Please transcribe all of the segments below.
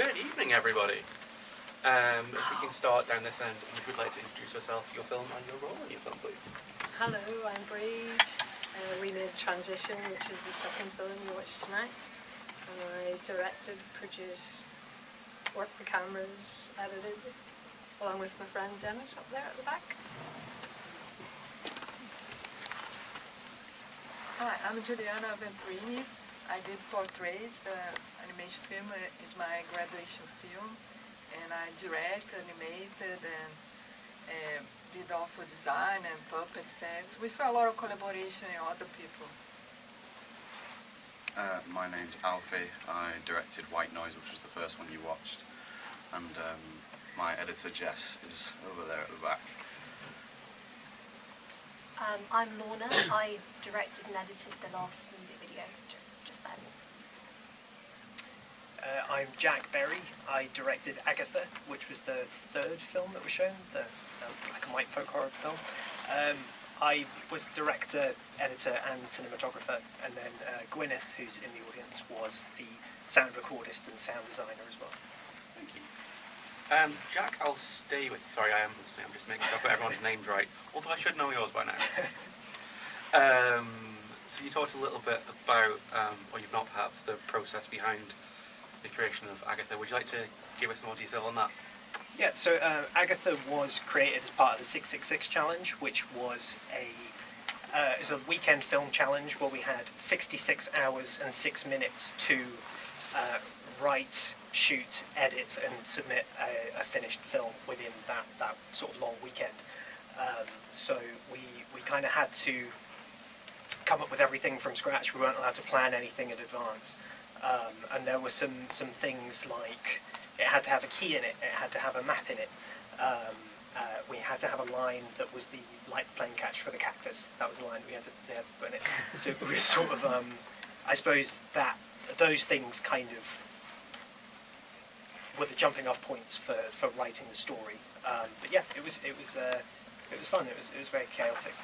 Good evening, everybody. If we can start down this end, if you would like to introduce yourself, your film, and your role in your film, please. Hello, I'm Breed. We made Transition, which is the second film you watched tonight. And I directed, produced, worked the cameras, edited, along with my friend Dennis up there at the back. Hi, I'm Juliana Venturini. I did Portraits. The animation film is my graduation film, and I direct, animated, and did also design and puppet sets with a lot of collaboration with other people. My name's Alfie. I directed White Noise, which was the first one you watched, and my editor Jess is over there at the back. I'm Lorna. I directed and edited the last music video just then. I'm Jack Berry. I directed Agatha, which was the third film that was shown, the black and white folk horror film. I was director, editor and cinematographer, and then Gwyneth, who's in the audience, was the sound recordist and sound designer as well. Thank you. Jack, I'll stay with you. Sorry, I am listening. I'm just making sure I've got everyone's names right, although I should know yours by now. So you talked a little bit about, or you've not perhaps, the process behind the creation of Agatha. Would you like to give us more detail on that? Yeah, so Agatha was created as part of the 666 challenge, which was is a weekend film challenge where we had 66 hours and 6 minutes to write, shoot, edit, and submit a finished film within that sort of long weekend. So we kind of had to come up with everything from scratch. We weren't allowed to plan anything in advance. And there were some things like it had to have a key in it, it had to have a map in it. We had to have a line that was the light plane catch for the cactus. That was the line we had to put in it. So it was sort of, I suppose that those things kind of were the jumping off points for writing the story. But yeah, it was fun. It was very chaotic.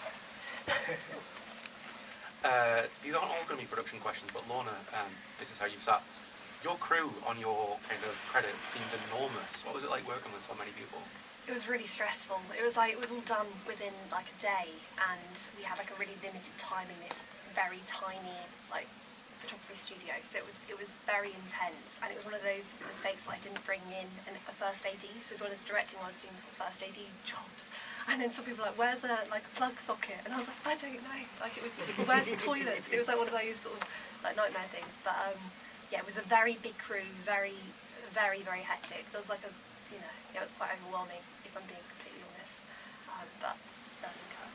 These aren't all going to be production questions, but Lorna, this is how you've sat. Your crew on your kind of credits seemed enormous. What was it like working with so many people? It was really stressful. It was all done within like a day, and we had like a really limited time in this very tiny like photography studio. So it was very intense, and it was one of those mistakes that I didn't bring in a first AD. So when I was directing, I was doing some first AD jobs. And then some people were like, where's a plug socket? And I was like, I don't know. Like it was, where's the toilets? It was like one of those sort of like nightmare things. But yeah, it was a very big crew, very, very, very hectic. There was like it was quite overwhelming if I'm being completely honest. But learning curve.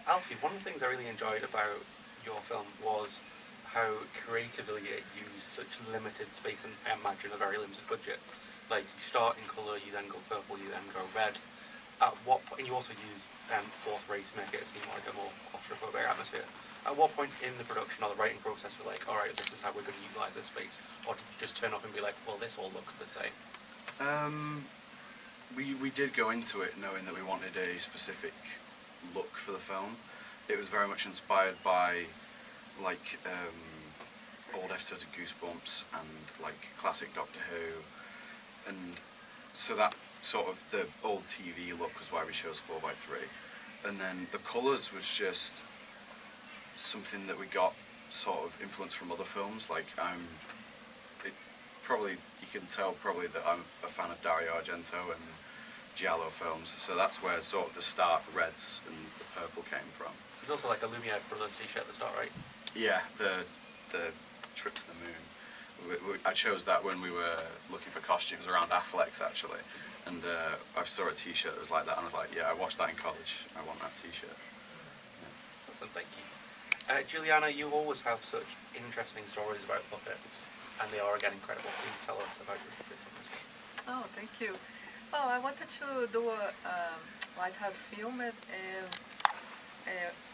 Alfie, one of the things I really enjoyed about your film was how creatively it used such limited space and, I imagine, a very limited budget. Like, you start in colour, you then go purple, you then go red. At what point, and you also use fourth ray to make it seem like a more claustrophobic atmosphere. At what point in the production or the writing process were like, alright, this is how we're going to utilise this space? Or did you just turn up and be like, well, this all looks the same? We did go into it knowing that we wanted a specific look for the film. It was very much inspired by like old episodes of Goosebumps and like classic Doctor Who. And so that sort of the old TV look was why we chose 4x3, and then the colours was just something that we got sort of influence from other films. Like you can tell probably that I'm a fan of Dario Argento and giallo films, so that's where sort of the stark reds and the purple came from. There's also like a Lumiere Brothers t-shirt at the start, right? Yeah, the trip to the moon. I chose that when we were looking for costumes around Affleck's actually, and I saw a t-shirt that was like that and I was like, yeah, I watched that in college, I want that t-shirt. Yeah. Awesome, thank you. Juliana, you always have such interesting stories about puppets, and they are again incredible. Please tell us about your puppets in this one. Oh, thank you. Oh, I wanted to do a light-hearted film and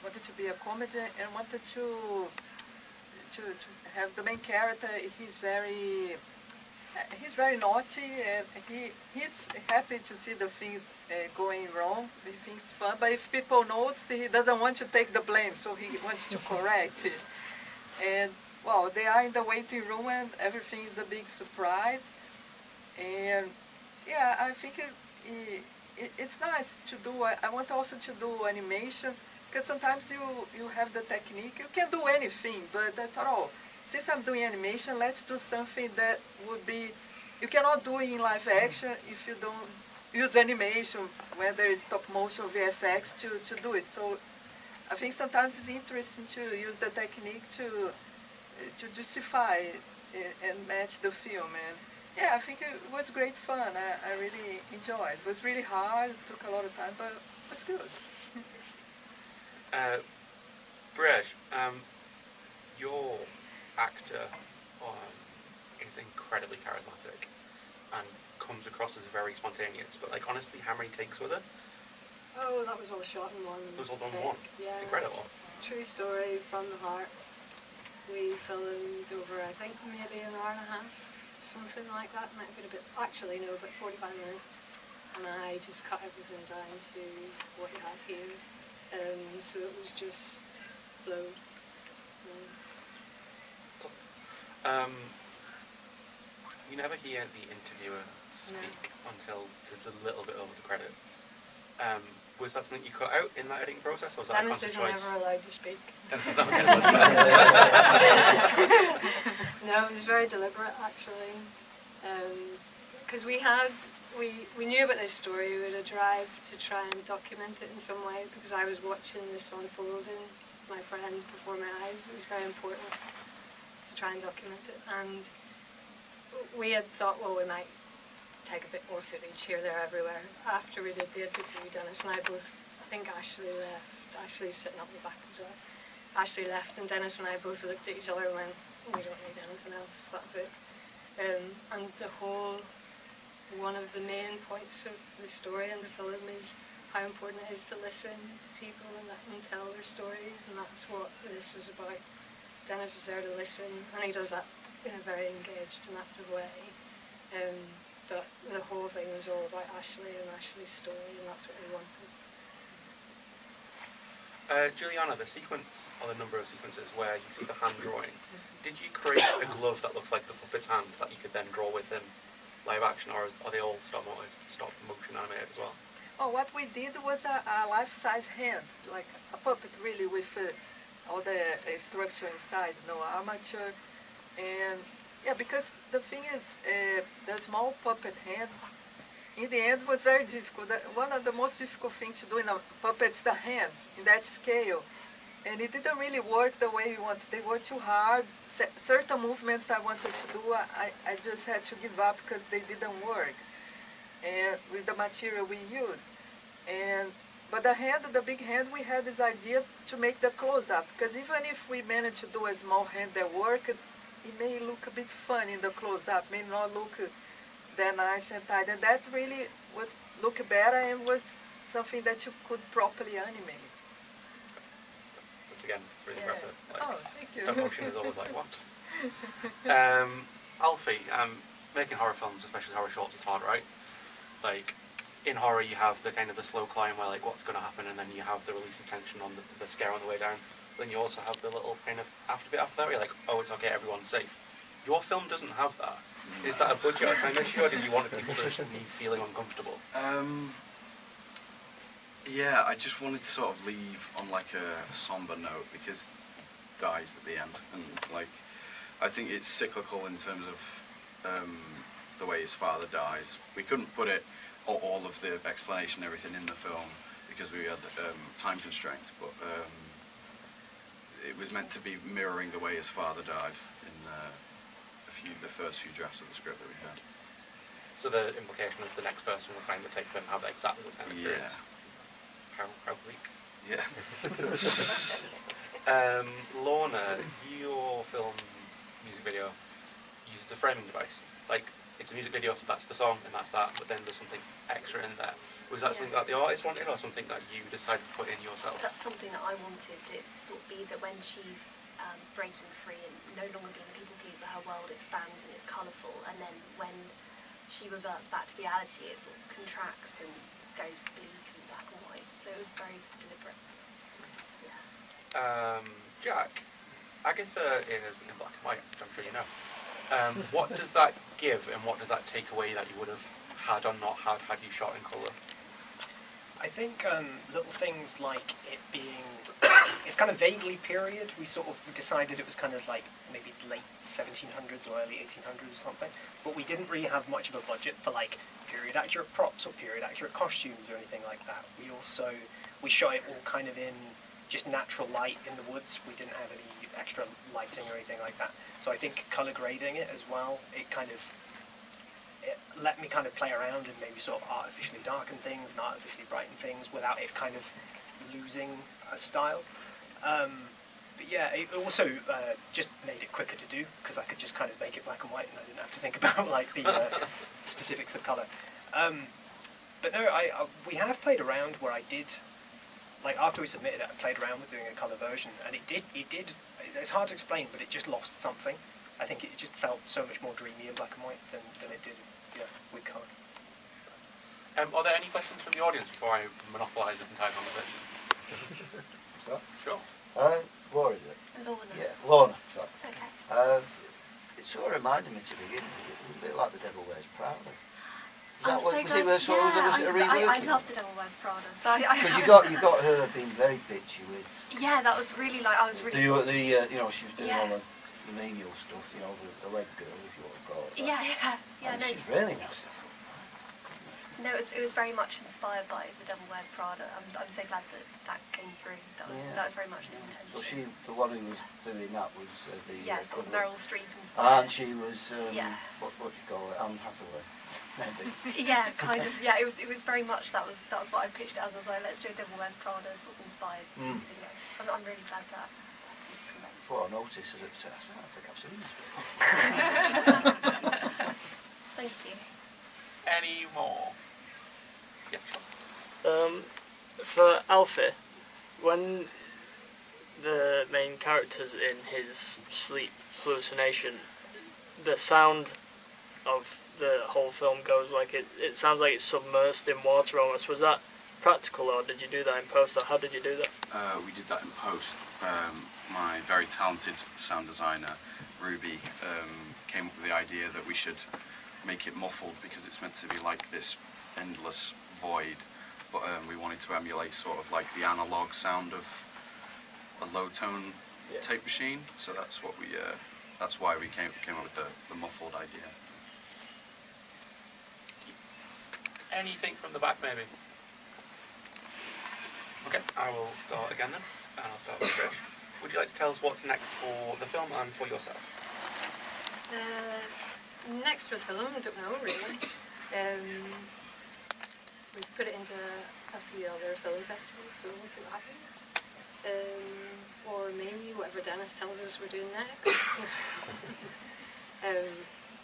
wanted to be a comedy and wanted to have the main character. He's very naughty, and he's happy to see the things going wrong. He thinks fun, but if people notice, he doesn't want to take the blame, so he wants to correct it. And well, they are in the waiting room and everything is a big surprise. And yeah, I think it's nice to do. I want also to do animation, because sometimes you have the technique. You can do anything, but I thought, oh, since I'm doing animation, let's do something that would be, you cannot do in live action if you don't use animation, whether it's stop motion, VFX, to do it. So I think sometimes it's interesting to use the technique to justify and match the film. And yeah, I think it was great fun. I really enjoyed. It was really hard. It took a lot of time, but it was good. Brej, your actor is incredibly charismatic and comes across as very spontaneous, but like honestly, how many takes were there? Oh, that was all shot in one. It was all done in take. one. Yeah. It's incredible. True story from the heart. We filmed over, I think, maybe an hour and a half, something like that. Might have been a bit, actually no, but 45 minutes. And I just cut everything down to what you have here. So it was just flowed. You never hear the interviewer speak until there's a little bit over the credits. Was that something you cut out in that editing process, or was that Dennis a isn't conscious choice? ever allowed to speak. Dennis is not No, it was very deliberate actually, because we knew about this story. We had a drive to try and document it in some way, because I was watching this unfold in my friend before my eyes. It was very important to try and document it, and we had thought, well, we might take a bit more footage here, there, everywhere. After we did the interview, Dennis and I both, I think Ashley left. Ashley's sitting up the back as well. Ashley left, and Dennis and I both looked at each other and went, we don't need anything else, that's it. And one of the main points of the story and the film is how important it is to listen to people and let them tell their stories, and that's what this was about. Dennis is there to listen, and he does that in a very engaged and active way. But the whole thing was all about Ashley and Ashley's story, and that's what we wanted. Juliana, the sequence, or the number of sequences where you see the hand drawing, did you create a glove that looks like the puppet's hand that you could then draw with in live action, or are they all stop motion animated as well? Oh, what we did was a life-size hand, like a puppet really, with all the structure inside, armature. And yeah, because the thing is, the small puppet hand, in the end, was very difficult. One of the most difficult things to do in a puppet is the hands in that scale. And it didn't really work the way we wanted. They were too hard. Certain movements I wanted to do, I just had to give up because they didn't work. And with the material we used. But the big hand, we had this idea to make the close-up. Because even if we managed to do a small hand that worked, it may look a bit fun in the close-up, may not look that nice and tight. And that really look better and was something that you could properly animate. That's again, it's really Yeah. impressive. Like, Oh, thank you. stop motion is always like, what? Alfie, making horror films, especially horror shorts, is hard, right? Like, in horror you have the kind of the slow climb where like what's going to happen, and then you have the release of tension on the scare on the way down. Then you also have the little kind of after that where you're like, oh, it's okay, everyone's safe. Your film doesn't have that. Is that a budget or time issue, or did you want people to just be feeling uncomfortable? Yeah, I just wanted to sort of leave on like a somber note, because he dies at the end, and like I think it's cyclical in terms of the way his father dies. We couldn't put it all of the explanation, everything in the film, because we had time constraints, but it was meant to be mirroring the way his father died in the first few drafts of the script that we had. So the implication is the next person will find the tape and have exactly the same experience. Yeah. How bleak. Yeah. Lorna, your film music video uses a framing device. Like, it's a music video, so that's the song and that's that, but then there's something extra in there. Was that something that the artist wanted, or something that you decided to put in yourself? That's something that I wanted. It sort of be that when she's breaking free and no longer being a people pleaser, her world expands and it's colourful, and then when she reverts back to reality, it sort of contracts and goes bleak and black and white. So it was very deliberate. Yeah. Jack, Agatha is in black and white, which I'm sure you know. What does that give, and what does that take away that you would have had or not had you shot in colour? I think little things like it being, it's kind of vaguely period. We decided it was kind of like maybe late 1700s or early 1800s or something, but we didn't really have much of a budget for like period accurate props or period accurate costumes or anything like that. We shot it all kind of in just natural light in the woods. We didn't have any extra lighting or anything like that. So I think colour grading it as well, it let me kind of play around and maybe sort of artificially darken things and artificially brighten things without it kind of losing a style. But yeah, it also just made it quicker to do because I could just kind of make it black and white and I didn't have to think about like the specifics of colour. But no, we have played around where I did, like after we submitted it, I played around with doing a colour version and it did, it's hard to explain, but it just lost something. I think it just felt so much more dreamy in black and white than it did with colour. Are there any questions from the audience before I monopolise this entire conversation? Sure. What is it? Lorna. Yeah, Lorna. Sorry. It's okay. It sort of reminded me to begin with, it was a bit like The Devil Wears Prada. I'm so glad. Was it a reworking? I love The Devil Wears Prada. So Because you got her being very bitchy with. Yeah, that was really like I was really. You know, she was doing all the menial stuff. You know, the leg girl, if you want to call it. Yeah. And No. she's really nasty. No, it was very much inspired by The Devil Wears Prada. I'm so glad that came through. That was very much the intention. So the one who was doing that was sort of Meryl Streep inspired. and she was what do you call it? Anne Hathaway. Maybe. Yeah, kind of. Yeah, it was very much that was what I pitched it as. I was like, let's do a Devil Wears Prada sort of inspired music video. I'm really glad that. What I noticed is I think I've seen this before. Thank you. Any more? Yeah, sure. For Alfie, when the main character's in his sleep hallucination, the sound of the whole film goes like it sounds like it's submersed in water almost. Was that practical or did you do that in post or how did you do that? We did that in post. My very talented sound designer, Ruby, came up with the idea that we should make it muffled because it's meant to be like this endless void, but we wanted to emulate sort of like the analog sound of a low tone tape machine, so that's why we came up with the muffled idea. Anything from the back, maybe? Okay, I will start again then, and I'll start with Trish. Would you like to tell us what's next for the film and for yourself? Next for the film, I don't know really. We've put it into a few other film festivals, so we'll see what happens. Or maybe whatever Dennis tells us we're doing next.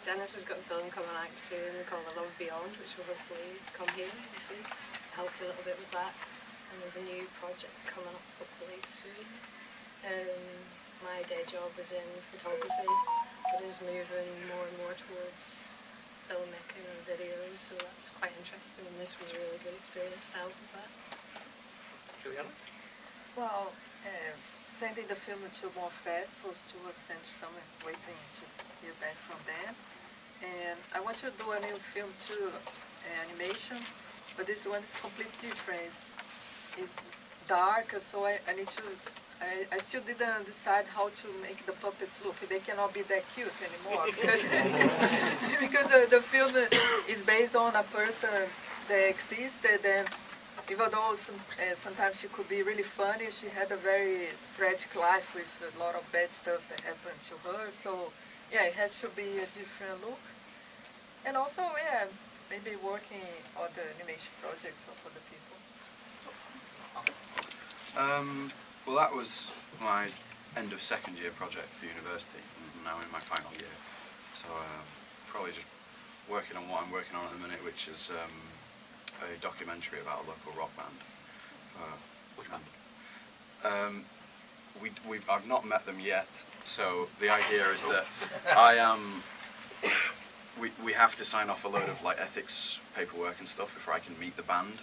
Dennis has got a film coming out soon called The Love Beyond, which will hopefully come here and see. Helped a little bit with that. And we have a new project coming up hopefully soon. My day job is in photography, but is moving more and more towards filmmaking and videos, so that's quite interesting, and this was a really good experience to help with that. Juliana? Well, sending the film to more festivals to send someone waiting to hear back from them. And I want to do a new film too, animation, but this one is completely different. It's dark, so I need to. I still didn't decide how to make the puppets look. They cannot be that cute anymore because the film is based on a person that existed, and even though sometimes she could be really funny, she had a very tragic life with a lot of bad stuff that happened to her. So yeah, it has to be a different look. And also, yeah, maybe working on the animation projects of other people. Well, that was my end of second year project for university. I'm now in my final year, so probably just working on what I'm working on at the minute, which is a documentary about a local rock band. Which band? I've not met them yet, so the idea is that we have to sign off a load of like ethics paperwork and stuff before I can meet the band,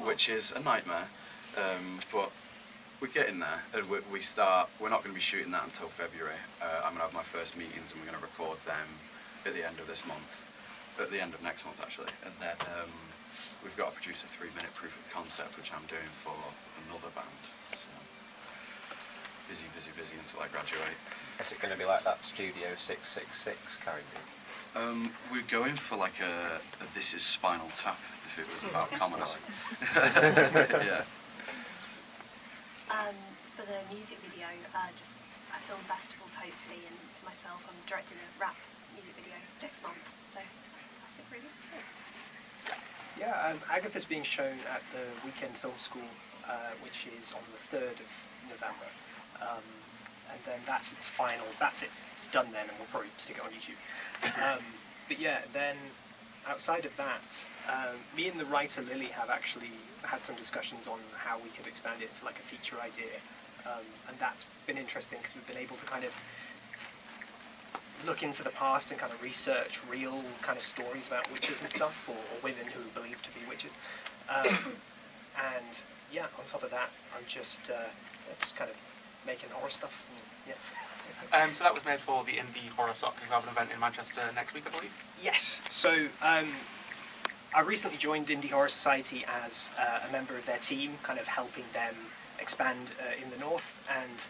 which is a nightmare. But We're getting there, and we start. We're not going to be shooting that until February. I'm going to have my first meetings, and we're going to record them at the end of this month, at the end of next month actually, and then we've got to produce a 3-minute proof of concept, which I'm doing for another band. So busy until I graduate. Is it going to be like that Studio 666 character? We're going for like a This Is Spinal Tap, if it was about commoners. Yeah. For the music video, just at film festivals hopefully, and for myself, I'm directing a rap music video next month. So that's it really. Yeah, Agatha's being shown at the Weekend Film School, which is on the 3rd of November. And then that's its final, it's done then, and we'll probably stick it on YouTube. But yeah, then outside of that, me and the writer Lily have actually had some discussions on how we could expand it into like a feature idea. And that's been interesting because we've been able to kind of look into the past and kind of research real kind of stories about witches and stuff, or women who are believed to be witches. And yeah, on top of that, I'm just kind of making horror stuff. And, yeah. So that was made for the Indie Horror Sock. You have an event in Manchester next week, I believe? Yes. So I recently joined Indie Horror Society as a member of their team, kind of helping them expand in the north. And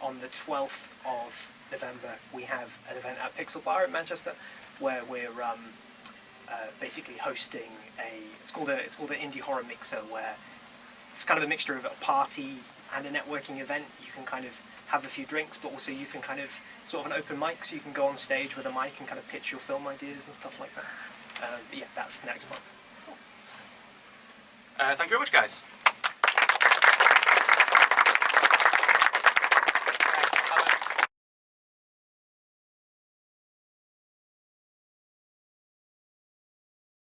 on the 12th of November, we have an event at Pixel Bar in Manchester, where we're basically hosting it's called an Indie Horror Mixer, where it's kind of a mixture of a party and a networking event. You can kind of have a few drinks, but also you can kind of sort of an open mic, so you can go on stage with a mic and kind of pitch your film ideas and stuff like that. But yeah, that's next month. Thank you very much, guys.